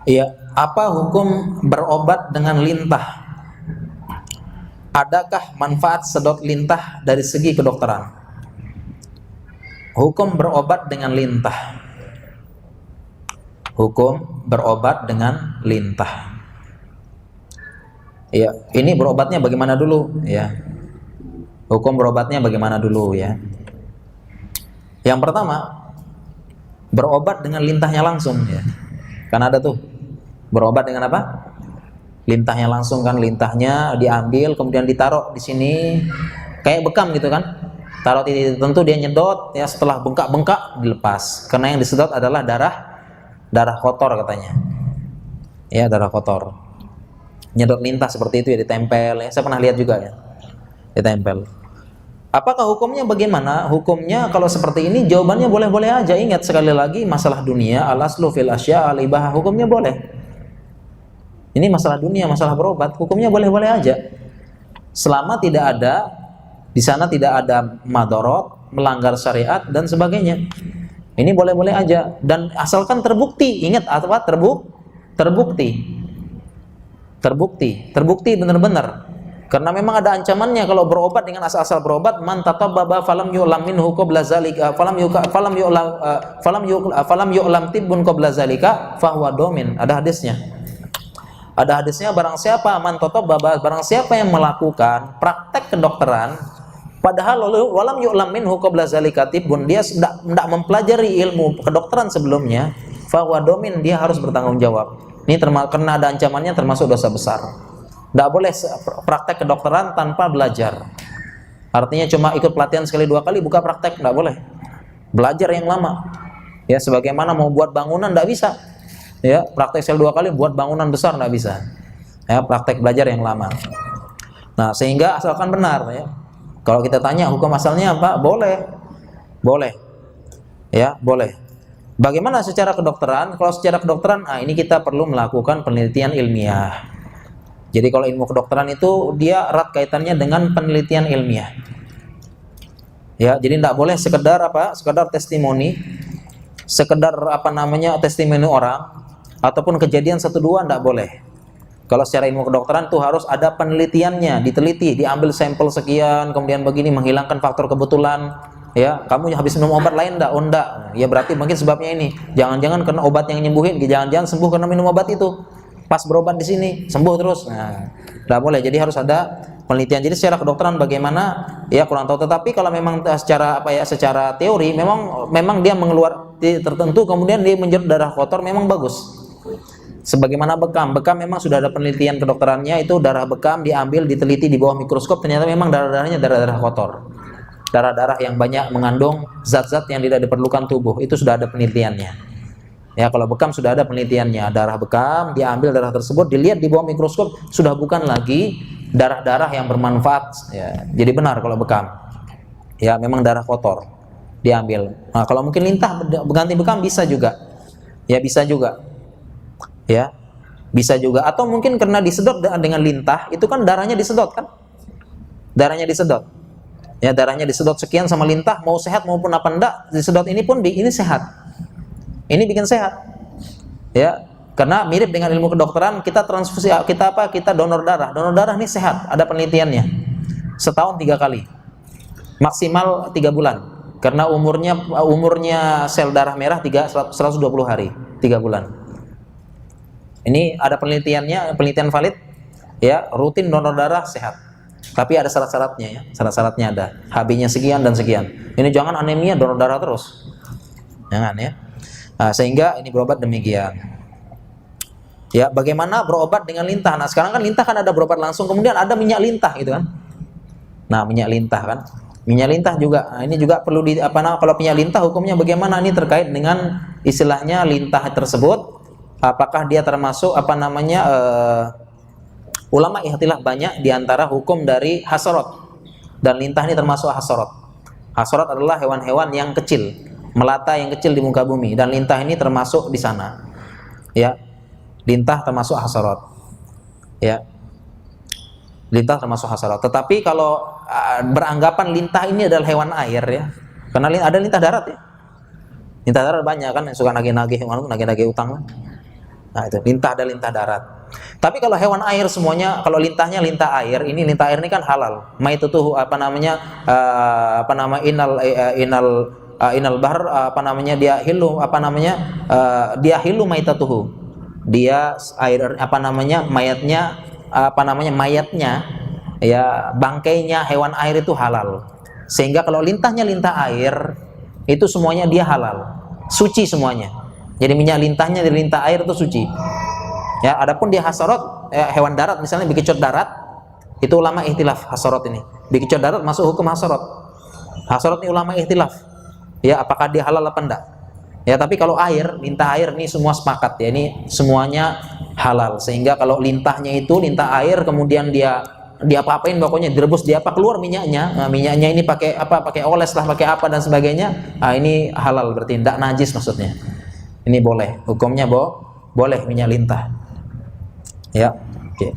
Iya, apa hukum berobat dengan lintah? Adakah manfaat sedot lintah dari segi kedokteran? Hukum berobat dengan lintah. Hukum berobat dengan lintah. Ya, ini berobatnya bagaimana dulu ya? Hukum berobatnya bagaimana dulu ya? Yang pertama, berobat dengan lintahnya langsung ya. Kan ada tuh berobat dengan apa? Lintahnya langsung kan, lintahnya diambil kemudian ditaruh di sini kayak bekam gitu kan. Taruh titik tertentu dia nyedot ya, setelah bengkak-bengkak dilepas. Karena yang disedot adalah darah kotor katanya. Ya, darah kotor. Nyedot lintah seperti itu ya, ditempel ya. Saya pernah lihat juga ya. Ditempel. Apakah hukumnya bagaimana? Hukumnya kalau seperti ini jawabannya boleh-boleh aja. Ingat sekali lagi masalah dunia, al-aslu fil asya al-ibahah, hukumnya boleh. Ini masalah dunia, masalah berobat, hukumnya boleh-boleh aja. Selama tidak ada di sana tidak ada madorot, melanggar syariat dan sebagainya. Ini boleh-boleh aja dan asalkan terbukti. Ingat apa? Terbukti benar-benar. Karena memang ada ancamannya kalau berobat dengan asal-asal berobat, man tatabbaba falam yu'lam minhu qabla zalika falam yu'lam tibbun qabla zalika fahuwa domin. Ada hadisnya barang siapa man tatabbaba, barang siapa yang melakukan praktek kedokteran padahal walam yu'lam minhu qabla zalika tibbun, dia tidak mempelajari ilmu kedokteran sebelumnya, fahuwa domin, dia harus bertanggung jawab. Ini karena ada ancamannya, termasuk dosa besar. Tidak boleh praktek kedokteran tanpa belajar. Artinya cuma ikut pelatihan sekali dua kali buka praktek, tidak boleh. Belajar yang lama. Ya, sebagaimana mau buat bangunan tidak bisa. Ya, praktek sekali dua kali buat bangunan besar tidak bisa. Ya, praktek belajar yang lama. Nah, sehingga asalkan benar ya. Kalau kita tanya hukum asalnya apa? Boleh. Ya, boleh. Bagaimana secara kedokteran? Kalau secara kedokteran, ini kita perlu melakukan penelitian ilmiah. Jadi kalau ilmu kedokteran itu dia erat kaitannya dengan penelitian ilmiah. Ya, jadi tidak boleh sekedar testimoni, testimoni orang ataupun kejadian 1-2, tidak boleh. Kalau secara ilmu kedokteran itu harus ada penelitiannya, diteliti, diambil sampel sekian, kemudian begini menghilangkan faktor kebetulan. Ya, kamu habis minum obat lain enggak? Oh enggak. Ya berarti mungkin sebabnya ini. Jangan-jangan karena obat yang nyembuhin, jangan-jangan sembuh karena minum obat itu. Pas berobat di sini sembuh terus. Nah, enggak boleh. Jadi harus ada penelitian. Jadi secara kedokteran bagaimana? Ya kurang tahu. Tetapi kalau memang secara teori memang dia mengeluarkan tertentu, kemudian dia menjerut darah kotor, memang bagus. Sebagaimana bekam memang sudah ada penelitian kedokterannya, itu darah bekam diambil, diteliti di bawah mikroskop, ternyata memang darah-darahnya darah-darah kotor. Darah-darah yang banyak mengandung zat-zat yang tidak diperlukan tubuh, itu sudah ada penelitiannya. Ya, kalau bekam sudah ada penelitiannya, darah bekam diambil, darah tersebut dilihat di bawah mikroskop, sudah bukan lagi darah-darah yang bermanfaat. Ya, jadi benar kalau bekam. Ya, memang darah kotor diambil. Nah, kalau mungkin lintah berganti bekam bisa juga. Ya, bisa juga. Ya, bisa juga. Atau mungkin karena disedot dengan lintah, itu kan darahnya disedot kan? Darahnya disedot. Ya, darahnya disedot sekian sama lintah, mau sehat maupun apa enggak, disedot ini pun ini sehat. Ini bikin sehat. Ya, karena mirip dengan ilmu kedokteran, kita transfusi, kita donor darah. Donor darah ini sehat, ada penelitiannya. Setahun 3 kali. Maksimal 3 bulan. Karena umurnya sel darah merah 120 hari, 3 bulan. Ini ada penelitiannya, penelitian valid. Ya, rutin donor darah sehat. Tapi ada syarat-syaratnya ya. Syarat-syaratnya ada. HB-nya sekian dan sekian. Ini jangan anemia donor darah terus. Jangan ya. Nah, sehingga ini berobat demikian. Ya, bagaimana berobat dengan lintah? Nah, sekarang kan lintah kan ada berobat langsung, kemudian ada minyak lintah gitu kan. Nah, minyak lintah kan. Minyak lintah juga. Nah, ini juga perlu kalau minyak lintah hukumnya bagaimana? Ini terkait dengan istilahnya lintah tersebut. Apakah dia termasuk ulama ikhtilaf banyak diantara hukum dari hasarot. Dan lintah ini termasuk hasarot. Hasarot adalah hewan-hewan yang kecil, melata yang kecil di muka bumi, dan lintah ini termasuk di sana. Ya, lintah termasuk hasarot. Ya, lintah termasuk hasarot. Tetapi kalau beranggapan lintah ini adalah hewan air ya, karena ada lintah darat ya. Lintah darat banyak kan yang suka nagih-nagih utang. Nah, itu lintah dan lintah darat. Tapi kalau hewan air semuanya, kalau lintahnya lintah air, ini lintah air ini kan halal. Maitatuhu apa namanya? Apa nama inal bahr apa namanya? Dia hilu apa namanya? Dia hilu maitatuhu. Dia air apa namanya? Mayatnya apa namanya? Mayatnya ya bangkainya hewan air itu halal. Sehingga kalau lintahnya lintah air itu semuanya dia halal. Suci semuanya. Jadi minyak lintahnya dari lintah air itu suci. Ya, adapun dia hasarot, hewan darat misalnya bekicot darat, itu ulama ihtilaf hasarot ini. Bekicot darat masuk hukum hasarot. Hasarot ini ulama ihtilaf. Ya, apakah dia halal apa enggak? Ya, tapi kalau air, lintah air ini semua sepakat ya, ini semuanya halal. Sehingga kalau lintahnya itu lintah air kemudian dia apa-apain pokoknya direbus dia apa keluar minyaknya. Nah, minyaknya ini pakai apa? Pakai oles lah, pakai apa dan sebagainya. Nah, ini halal berarti enggak najis maksudnya. Ini boleh, hukumnya boleh minyak lintah. Ya, oke.